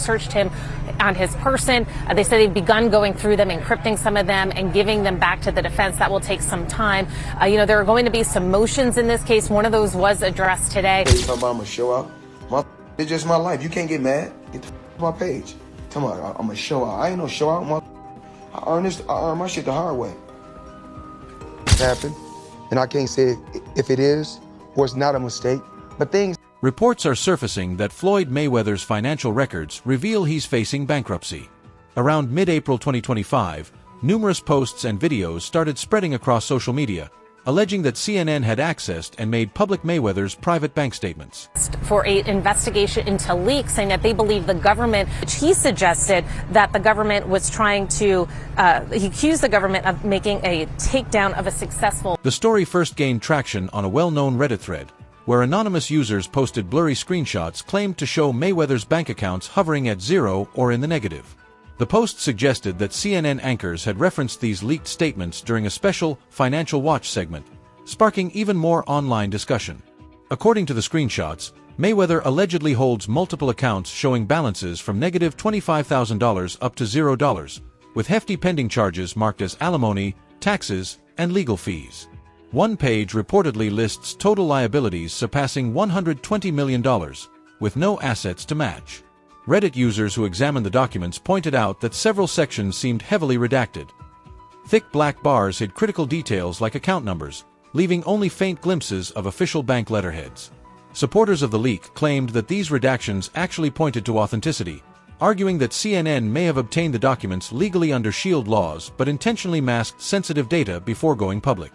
searched him on his person. They said they've begun going through them, encrypting some of them, and giving them back to the defense. That will take some time. There are going to be some motions in this case. One of those was addressed today. Talking about I'm gonna show out. It's just my life. You can't get mad. Get the off my page. Tell me I'm gonna show out. I ain't no show out. I earn my shit the hard way. It's happened, and I can't say if it is or it's not a mistake, but things. Reports are surfacing that Floyd Mayweather's financial records reveal he's facing bankruptcy. Around mid-April 2025, numerous posts and videos started spreading across social media, alleging that CNN had accessed and made public Mayweather's private bank statements. For an investigation into leaks, saying that they believe the government, which he suggested that the government was trying to, he accused the government of making a takedown of a successful. The story first gained traction on a well-known Reddit thread, where anonymous users posted blurry screenshots claimed to show Mayweather's bank accounts hovering at zero or in the negative. The post suggested that CNN anchors had referenced these leaked statements during a special Financial Watch segment, sparking even more online discussion. According to the screenshots, Mayweather allegedly holds multiple accounts showing balances from negative $25,000 up to $0, with hefty pending charges marked as alimony, taxes, and legal fees. One page reportedly lists total liabilities surpassing $120 million, with no assets to match. Reddit users who examined the documents pointed out that several sections seemed heavily redacted. Thick black bars hid critical details like account numbers, leaving only faint glimpses of official bank letterheads. Supporters of the leak claimed that these redactions actually pointed to authenticity, arguing that CNN may have obtained the documents legally under SHIELD laws but intentionally masked sensitive data before going public.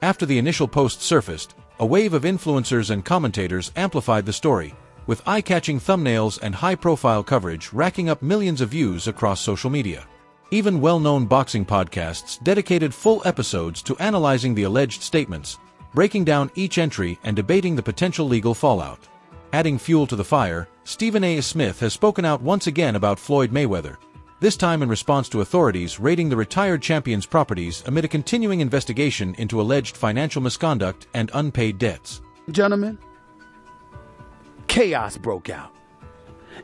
After the initial post surfaced, a wave of influencers and commentators amplified the story, with eye-catching thumbnails and high-profile coverage racking up millions of views across social media. Even well-known boxing podcasts dedicated full episodes to analyzing the alleged statements, breaking down each entry and debating the potential legal fallout. Adding fuel to the fire, Stephen A. Smith has spoken out once again about Floyd Mayweather, this time in response to authorities raiding the retired champion's properties amid a continuing investigation into alleged financial misconduct and unpaid debts. Gentlemen, chaos broke out.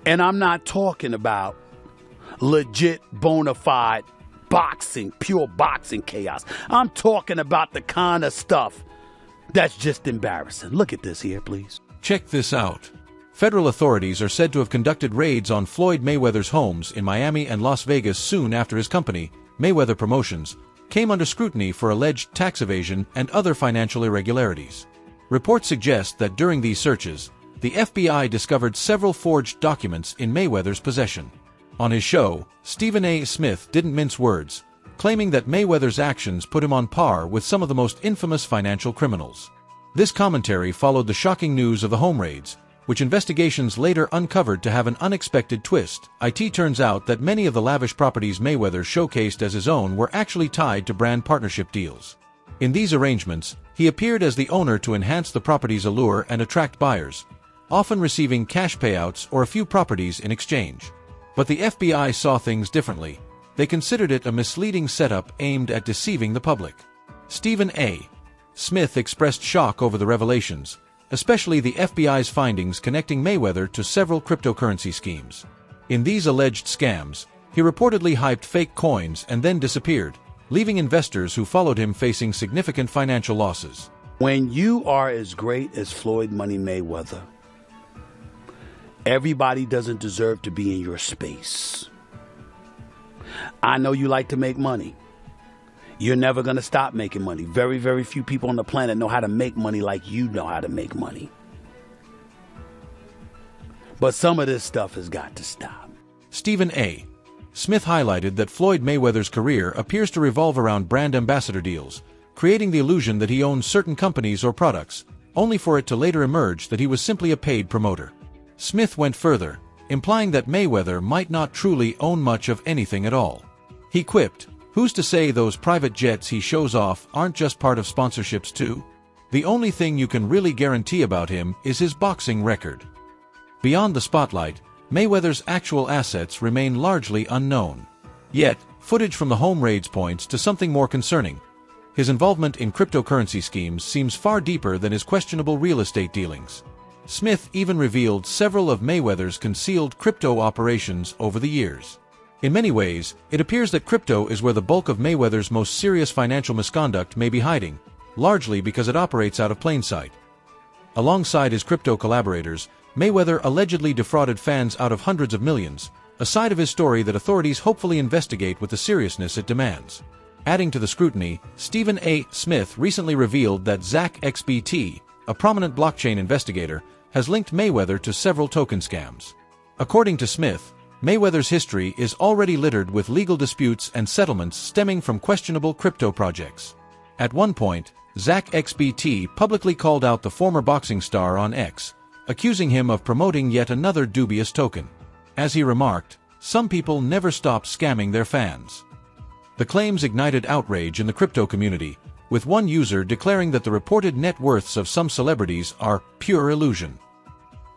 And I'm not talking about legit, bona fide boxing, pure boxing chaos. I'm talking about the kind of stuff that's just embarrassing. Look at this here, please. Check this out. Federal authorities are said to have conducted raids on Floyd Mayweather's homes in Miami and Las Vegas soon after his company, Mayweather Promotions, came under scrutiny for alleged tax evasion and other financial irregularities. Reports suggest that during these searches, the FBI discovered several forged documents in Mayweather's possession. On his show, Stephen A. Smith didn't mince words, claiming that Mayweather's actions put him on par with some of the most infamous financial criminals. This commentary followed the shocking news of the home raids, which investigations later uncovered to have an unexpected twist. It turns out that many of the lavish properties Mayweather showcased as his own were actually tied to brand partnership deals. In these arrangements, he appeared as the owner to enhance the property's allure and attract buyers, often receiving cash payouts or a few properties in exchange. But the FBI saw things differently. They considered it a misleading setup aimed at deceiving the public. Stephen A. Smith expressed shock over the revelations, especially the FBI's findings connecting Mayweather to several cryptocurrency schemes. In these alleged scams, he reportedly hyped fake coins and then disappeared, leaving investors who followed him facing significant financial losses. When you are as great as Floyd Money Mayweather, everybody doesn't deserve to be in your space. I know you like to make money. You're never going to stop making money. Very, very few people on the planet know how to make money like you know how to make money. But some of this stuff has got to stop. Stephen A. Smith highlighted that Floyd Mayweather's career appears to revolve around brand ambassador deals, creating the illusion that he owns certain companies or products, only for it to later emerge that he was simply a paid promoter. Smith went further, implying that Mayweather might not truly own much of anything at all. He quipped, "Who's to say those private jets he shows off aren't just part of sponsorships too? The only thing you can really guarantee about him is his boxing record." Beyond the spotlight, Mayweather's actual assets remain largely unknown. Yet, footage from the home raids points to something more concerning. His involvement in cryptocurrency schemes seems far deeper than his questionable real estate dealings. Smith even revealed several of Mayweather's concealed crypto operations over the years. In many ways, it appears that crypto is where the bulk of Mayweather's most serious financial misconduct may be hiding, largely because it operates out of plain sight. Alongside his crypto collaborators, Mayweather allegedly defrauded fans out of hundreds of millions, a side of his story that authorities hopefully investigate with the seriousness it demands. Adding to the scrutiny, Stephen A. Smith recently revealed that ZachXBT, a prominent blockchain investigator, has linked Mayweather to several token scams. According to Smith, Mayweather's history is already littered with legal disputes and settlements stemming from questionable crypto projects. At one point, ZachXBT publicly called out the former boxing star on X, accusing him of promoting yet another dubious token. As he remarked, "Some people never stop scamming their fans." The claims ignited outrage in the crypto community, with one user declaring that the reported net worths of some celebrities are pure illusion.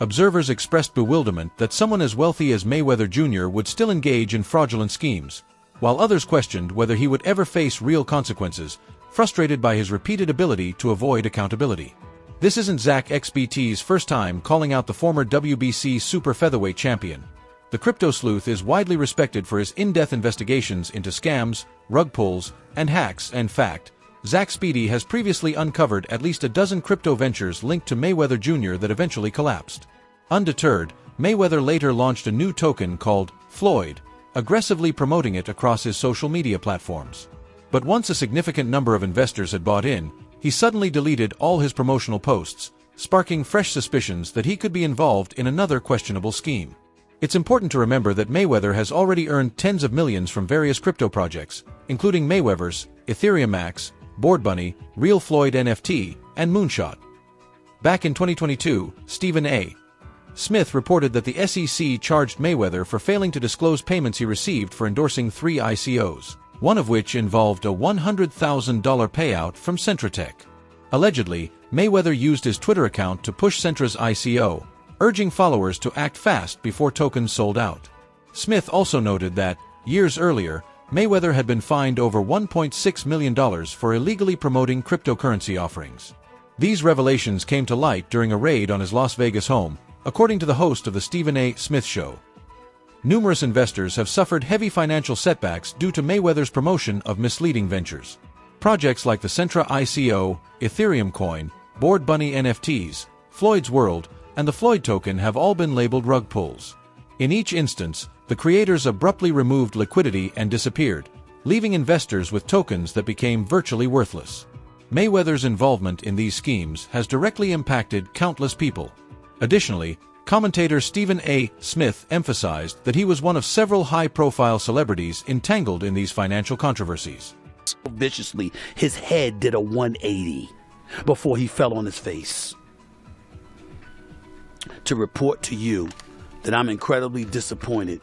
Observers expressed bewilderment that someone as wealthy as Mayweather Jr. would still engage in fraudulent schemes, while others questioned whether he would ever face real consequences, frustrated by his repeated ability to avoid accountability. This isn't ZachXBT's first time calling out the former WBC super featherweight champion. The crypto sleuth is widely respected for his in-depth investigations into scams, rug pulls, and hacks. In fact, ZachXBT has previously uncovered at least a dozen crypto ventures linked to Mayweather Jr. that eventually collapsed. Undeterred, Mayweather later launched a new token called Floyd, aggressively promoting it across his social media platforms. But once a significant number of investors had bought in, he suddenly deleted all his promotional posts, sparking fresh suspicions that he could be involved in another questionable scheme. It's important to remember that Mayweather has already earned tens of millions from various crypto projects, including Mayweather's, Ethereum Max, Board Bunny, Real Floyd NFT, and Moonshot. Back in 2022, Stephen A. Smith reported that the SEC charged Mayweather for failing to disclose payments he received for endorsing 3 ICOs, one of which involved a $100,000 payout from Centratech. Allegedly, Mayweather used his Twitter account to push Centra's ICO, urging followers to act fast before tokens sold out. Smith also noted that, years earlier, Mayweather had been fined over $1.6 million for illegally promoting cryptocurrency offerings. These revelations came to light during a raid on his Las Vegas home, according to the host of the Stephen A. Smith Show. Numerous investors have suffered heavy financial setbacks due to Mayweather's promotion of misleading ventures. Projects like the Centra ICO, Ethereum Coin, Board Bunny NFTs, Floyd's World, and the Floyd token have all been labeled rug pulls. In each instance, the creators abruptly removed liquidity and disappeared, leaving investors with tokens that became virtually worthless. Mayweather's involvement in these schemes has directly impacted countless people. Additionally, commentator Stephen A. Smith emphasized that he was one of several high-profile celebrities entangled in these financial controversies. So viciously, his head did a 180 before he fell on his face. To report to you that I'm incredibly disappointed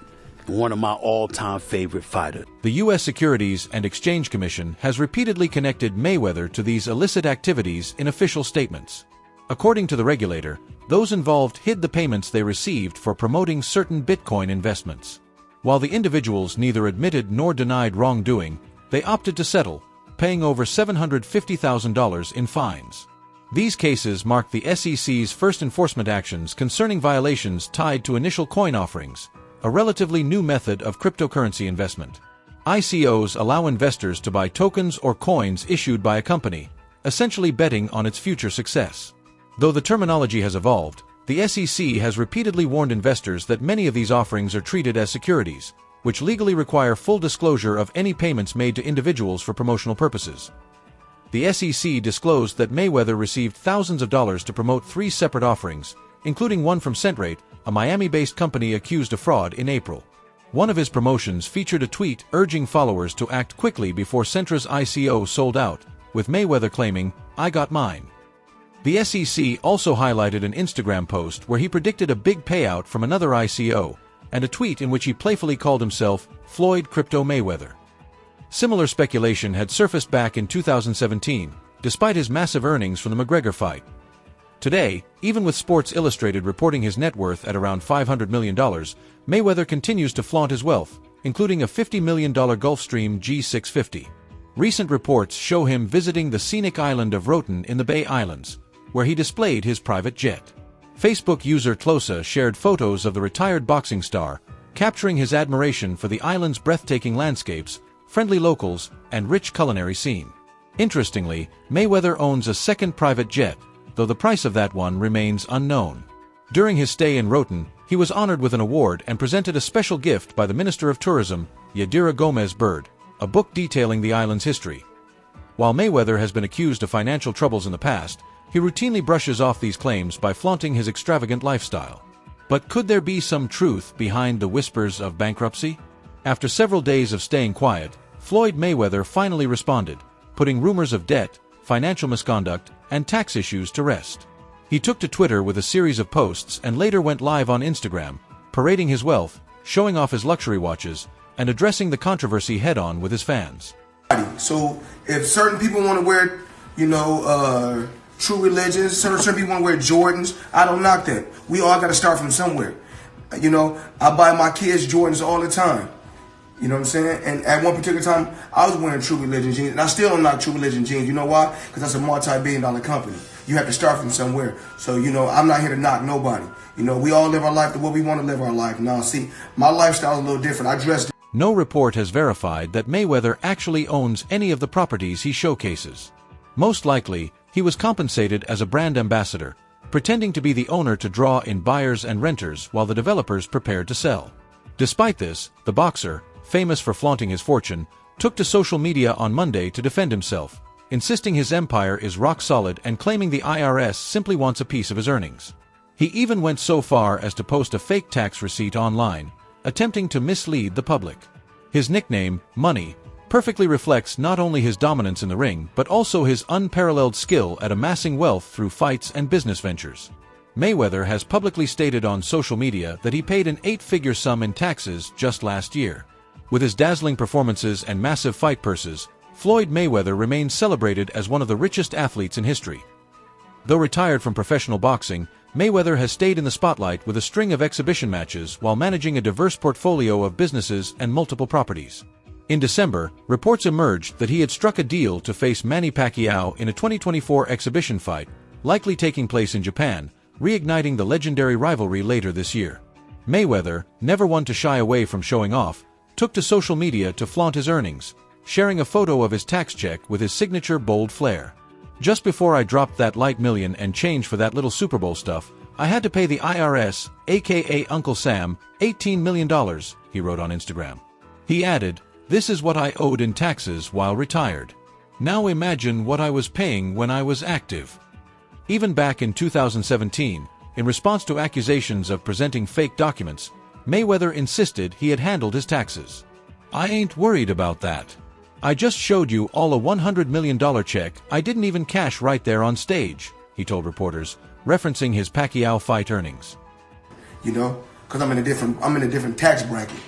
in one of my all-time favorite fighters. The U.S. Securities and Exchange Commission has repeatedly connected Mayweather to these illicit activities in official statements. According to the regulator, those involved hid the payments they received for promoting certain Bitcoin investments. While the individuals neither admitted nor denied wrongdoing, they opted to settle, paying over $750,000 in fines. These cases mark the SEC's first enforcement actions concerning violations tied to initial coin offerings, a relatively new method of cryptocurrency investment. ICOs allow investors to buy tokens or coins issued by a company, essentially betting on its future success. Though the terminology has evolved, the SEC has repeatedly warned investors that many of these offerings are treated as securities, which legally require full disclosure of any payments made to individuals for promotional purposes. The SEC disclosed that Mayweather received thousands of dollars to promote 3 separate offerings, including one from Centrate, a Miami-based company accused of fraud in April. One of his promotions featured a tweet urging followers to act quickly before Centra's ICO sold out, with Mayweather claiming, "I got mine." The SEC also highlighted an Instagram post where he predicted a big payout from another ICO, and a tweet in which he playfully called himself Floyd Crypto Mayweather. Similar speculation had surfaced back in 2017, despite his massive earnings from the McGregor fight. Today, even with Sports Illustrated reporting his net worth at around $500 million, Mayweather continues to flaunt his wealth, including a $50 million Gulfstream G650. Recent reports show him visiting the scenic island of Roatan in the Bay Islands, where he displayed his private jet. Facebook user Tlosa shared photos of the retired boxing star, capturing his admiration for the island's breathtaking landscapes, friendly locals, and rich culinary scene. Interestingly, Mayweather owns a second private jet, though the price of that one remains unknown. During his stay in Roatan, he was honored with an award and presented a special gift by the Minister of Tourism, Yadira Gomez Bird, a book detailing the island's history. While Mayweather has been accused of financial troubles in the past, he routinely brushes off these claims by flaunting his extravagant lifestyle. But could there be some truth behind the whispers of bankruptcy? After several days of staying quiet, Floyd Mayweather finally responded, putting rumors of debt, financial misconduct, and tax issues to rest. He took to Twitter with a series of posts and later went live on Instagram, parading his wealth, showing off his luxury watches, and addressing the controversy head-on with his fans. So if certain people want to wear, true religions, certain people want to wear Jordans, I don't knock that. We all got to start from somewhere. I buy my kids Jordans all the time. You know what I'm saying? And at one particular time, I was wearing True Religion jeans, and I still don't knock True Religion jeans. You know why? Because that's a multi-billion-dollar company. You have to start from somewhere. So, I'm not here to knock nobody. We all live our life the way we want to live our life. Now, see, my lifestyle is a little different. I dress. No report has verified that Mayweather actually owns any of the properties he showcases. Most likely, he was compensated as a brand ambassador, pretending to be the owner to draw in buyers and renters while the developers prepared to sell. Despite this, the boxer, famous for flaunting his fortune, took to social media on Monday to defend himself, insisting his empire is rock solid and claiming the IRS simply wants a piece of his earnings. He even went so far as to post a fake tax receipt online, attempting to mislead the public. His nickname, Money, perfectly reflects not only his dominance in the ring but also his unparalleled skill at amassing wealth through fights and business ventures. Mayweather has publicly stated on social media that he paid an 8-figure sum in taxes just last year. With his dazzling performances and massive fight purses, Floyd Mayweather remains celebrated as one of the richest athletes in history. Though retired from professional boxing, Mayweather has stayed in the spotlight with a string of exhibition matches while managing a diverse portfolio of businesses and multiple properties. In December, reports emerged that he had struck a deal to face Manny Pacquiao in a 2024 exhibition fight, likely taking place in Japan, reigniting the legendary rivalry later this year. Mayweather, never one to shy away from showing off, took to social media to flaunt his earnings, sharing a photo of his tax check with his signature bold flair. "Just before I dropped that light million and change for that little Super Bowl stuff, I had to pay the IRS, aka Uncle Sam, $18 million, he wrote on Instagram. He added, "This is what I owed in taxes while retired. Now imagine what I was paying when I was active." Even back in 2017, in response to accusations of presenting fake documents, Mayweather insisted he had handled his taxes. "I ain't worried about that. I just showed you all a $100 million check I didn't even cash right there on stage," he told reporters, referencing his Pacquiao fight earnings. Because I'm in a different tax bracket. You know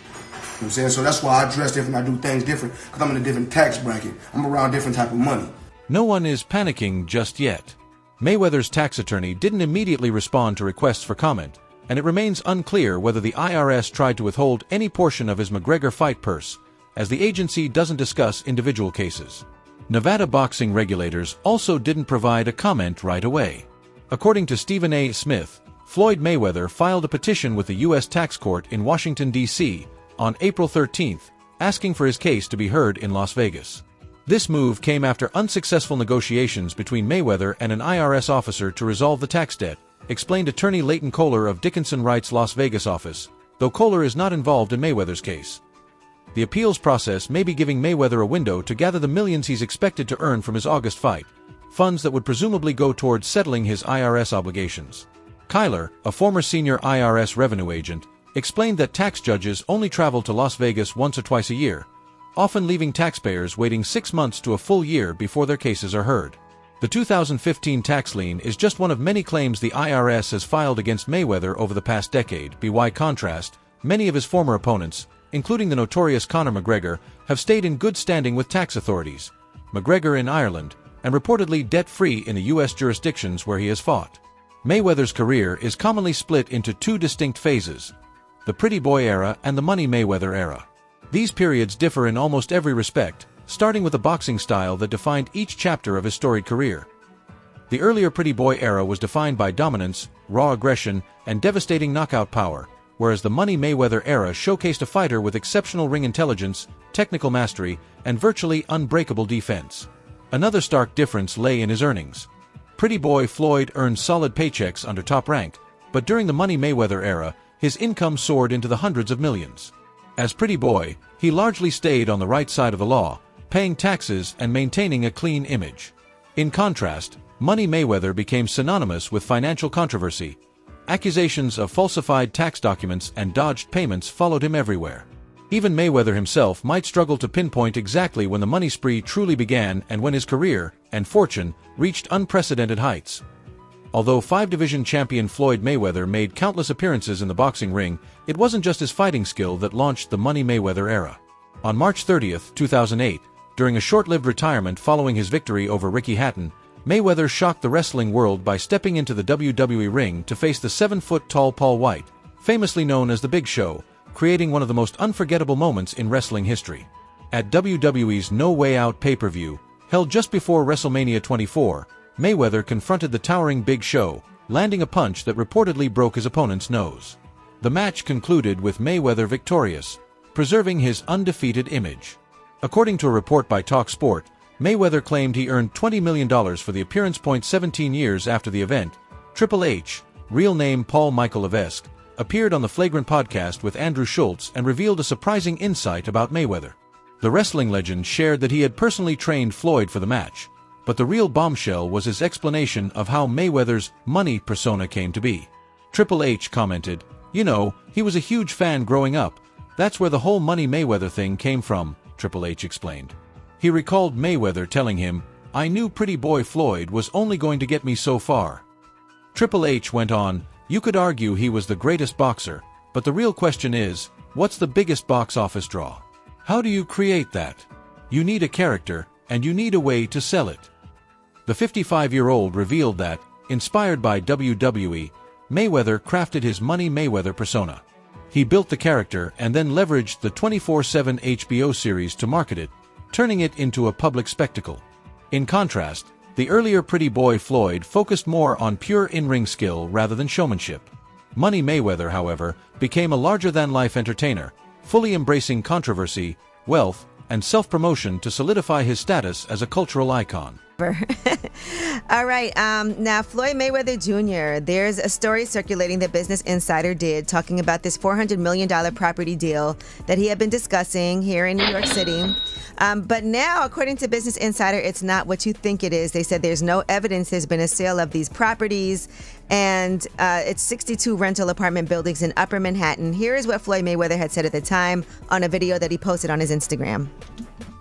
what I'm saying? So that's why I dress different, I do things different, because I'm in a different tax bracket. I'm around different type of money. No one is panicking just yet. Mayweather's tax attorney didn't immediately respond to requests for comment, and it remains unclear whether the IRS tried to withhold any portion of his McGregor fight purse, as the agency doesn't discuss individual cases. Nevada boxing regulators also didn't provide a comment right away. According to Stephen A. Smith, Floyd Mayweather filed a petition with the U.S. Tax Court in Washington, D.C., on April 13, asking for his case to be heard in Las Vegas. This move came after unsuccessful negotiations between Mayweather and an IRS officer to resolve the tax debt, explained attorney Leighton Kohler of Dickinson Wright's Las Vegas office, though Kohler is not involved in Mayweather's case. The appeals process may be giving Mayweather a window to gather the millions he's expected to earn from his August fight, funds that would presumably go towards settling his IRS obligations. Kyler, a former senior IRS revenue agent, explained that tax judges only travel to Las Vegas once or twice a year, often leaving taxpayers waiting 6 months to a full year before their cases are heard. The 2015 tax lien is just one of many claims the IRS has filed against Mayweather over the past decade. By contrast, many of his former opponents, including the notorious Conor McGregor, have stayed in good standing with tax authorities, McGregor in Ireland, and reportedly debt-free in the U.S. jurisdictions where he has fought. Mayweather's career is commonly split into two distinct phases: the Pretty Boy era and the Money Mayweather era. These periods differ in almost every respect, starting with the boxing style that defined each chapter of his storied career. The earlier Pretty Boy era was defined by dominance, raw aggression, and devastating knockout power, whereas the Money Mayweather era showcased a fighter with exceptional ring intelligence, technical mastery, and virtually unbreakable defense. Another stark difference lay in his earnings. Pretty Boy Floyd earned solid paychecks under Top Rank, but during the Money Mayweather era, his income soared into the hundreds of millions. As Pretty Boy, he largely stayed on the right side of the law, paying taxes and maintaining a clean image. In contrast, Money Mayweather became synonymous with financial controversy. Accusations of falsified tax documents and dodged payments followed him everywhere. Even Mayweather himself might struggle to pinpoint exactly when the money spree truly began and when his career and fortune reached unprecedented heights. Although five-division champion Floyd Mayweather made countless appearances in the boxing ring, it wasn't just his fighting skill that launched the Money Mayweather era. On March 30, 2008, during a short-lived retirement following his victory over Ricky Hatton, Mayweather shocked the wrestling world by stepping into the WWE ring to face the 7-foot-tall Paul White, famously known as The Big Show, creating one of the most unforgettable moments in wrestling history. At WWE's No Way Out pay-per-view, held just before WrestleMania 24, Mayweather confronted the towering Big Show, landing a punch that reportedly broke his opponent's nose. The match concluded with Mayweather victorious, preserving his undefeated image. According to a report by TalkSport, Mayweather claimed he earned $20 million for the appearance. 17 years after the event, Triple H, real name Paul Michael Levesque, appeared on the Flagrant podcast with Andrew Schultz and revealed a surprising insight about Mayweather. The wrestling legend shared that he had personally trained Floyd for the match, but the real bombshell was his explanation of how Mayweather's money persona came to be. Triple H commented, "You know, he was a huge fan growing up. That's where the whole Money Mayweather thing came from," Triple H explained. He recalled Mayweather telling him, "I knew Pretty Boy Floyd was only going to get me so far." Triple H went on, "You could argue he was the greatest boxer, but the real question is, what's the biggest box office draw? How do you create that? You need a character, and you need a way to sell it." The 55-year-old revealed that, inspired by WWE, Mayweather crafted his Money Mayweather persona. He built the character and then leveraged the 24/7 HBO series to market it, turning it into a public spectacle. In contrast, the earlier Pretty Boy Floyd focused more on pure in-ring skill rather than showmanship. Money Mayweather, however, became a larger-than-life entertainer, fully embracing controversy, wealth, and self-promotion to solidify his status as a cultural icon. All right. Now, Floyd Mayweather Jr., there's a story circulating that Business Insider did talking about this $400 million property deal that he had been discussing here in New York City. But now, according to Business Insider, it's not what you think it is. They said there's no evidence there's been a sale of these properties, and it's 62 rental apartment buildings in Upper Manhattan. Here is what Floyd Mayweather had said at the time on a video that he posted on his Instagram.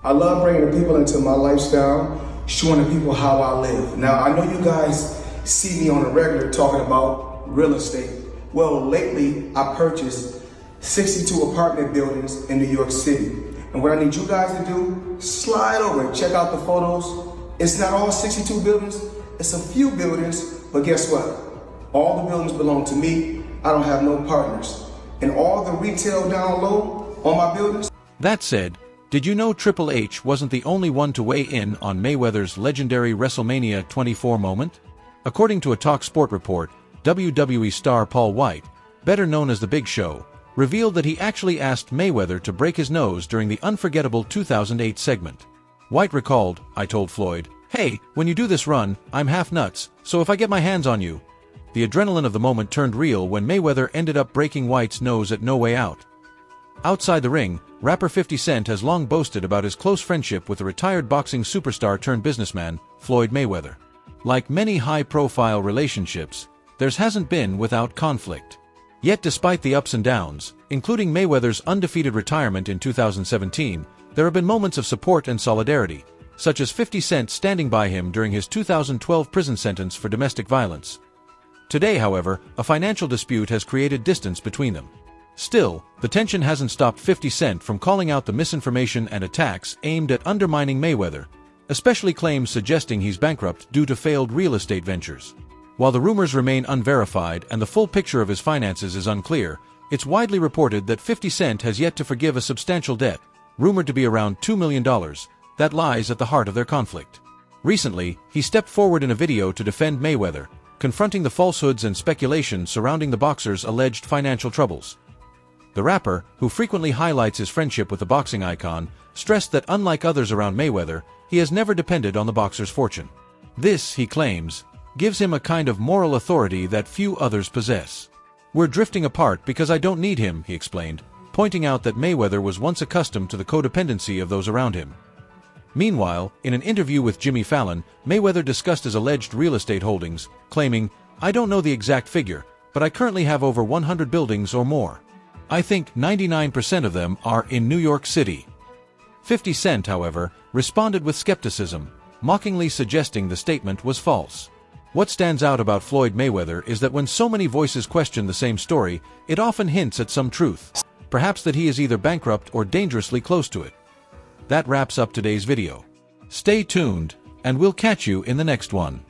I love bringing the people into my lifestyle, showing the people how I live. Now, I know you guys see me on a regular talking about real estate. Well, lately, I purchased 62 apartment buildings in New York City. And what I need you guys to do, slide over and check out the photos. It's not all 62 buildings, it's a few buildings, but guess what? All the buildings belong to me. I don't have no partners. And all the retail down low on my buildings. That said, did you know Triple H wasn't the only one to weigh in on Mayweather's legendary WrestleMania 24 moment? According to a TalkSport report, WWE star Paul White, better known as The Big Show, revealed that he actually asked Mayweather to break his nose during the unforgettable 2008 segment. White recalled, "I told Floyd, hey, when you do this run, I'm half nuts, so if I get my hands on you." The adrenaline of the moment turned real when Mayweather ended up breaking White's nose at No Way Out. Outside the ring, rapper 50 Cent has long boasted about his close friendship with the retired boxing superstar turned businessman, Floyd Mayweather. Like many high-profile relationships, theirs hasn't been without conflict. Yet despite the ups and downs, including Mayweather's undefeated retirement in 2017, there have been moments of support and solidarity, such as 50 Cent standing by him during his 2012 prison sentence for domestic violence. Today, however, a financial dispute has created distance between them. Still, the tension hasn't stopped 50 Cent from calling out the misinformation and attacks aimed at undermining Mayweather, especially claims suggesting he's bankrupt due to failed real estate ventures. While the rumors remain unverified and the full picture of his finances is unclear, it's widely reported that 50 Cent has yet to forgive a substantial debt, rumored to be around $2 million, that lies at the heart of their conflict. Recently, he stepped forward in a video to defend Mayweather, confronting the falsehoods and speculation surrounding the boxer's alleged financial troubles. The rapper, who frequently highlights his friendship with the boxing icon, stressed that unlike others around Mayweather, he has never depended on the boxer's fortune. This, he claims, gives him a kind of moral authority that few others possess. "We're drifting apart because I don't need him," he explained, pointing out that Mayweather was once accustomed to the codependency of those around him. Meanwhile, in an interview with Jimmy Fallon, Mayweather discussed his alleged real estate holdings, claiming, "I don't know the exact figure, but I currently have over 100 buildings or more. I think 99% of them are in New York City." 50 Cent, however, responded with skepticism, mockingly suggesting the statement was false. What stands out about Floyd Mayweather is that when so many voices question the same story, it often hints at some truth. Perhaps that he is either bankrupt or dangerously close to it. That wraps up today's video. Stay tuned, and we'll catch you in the next one.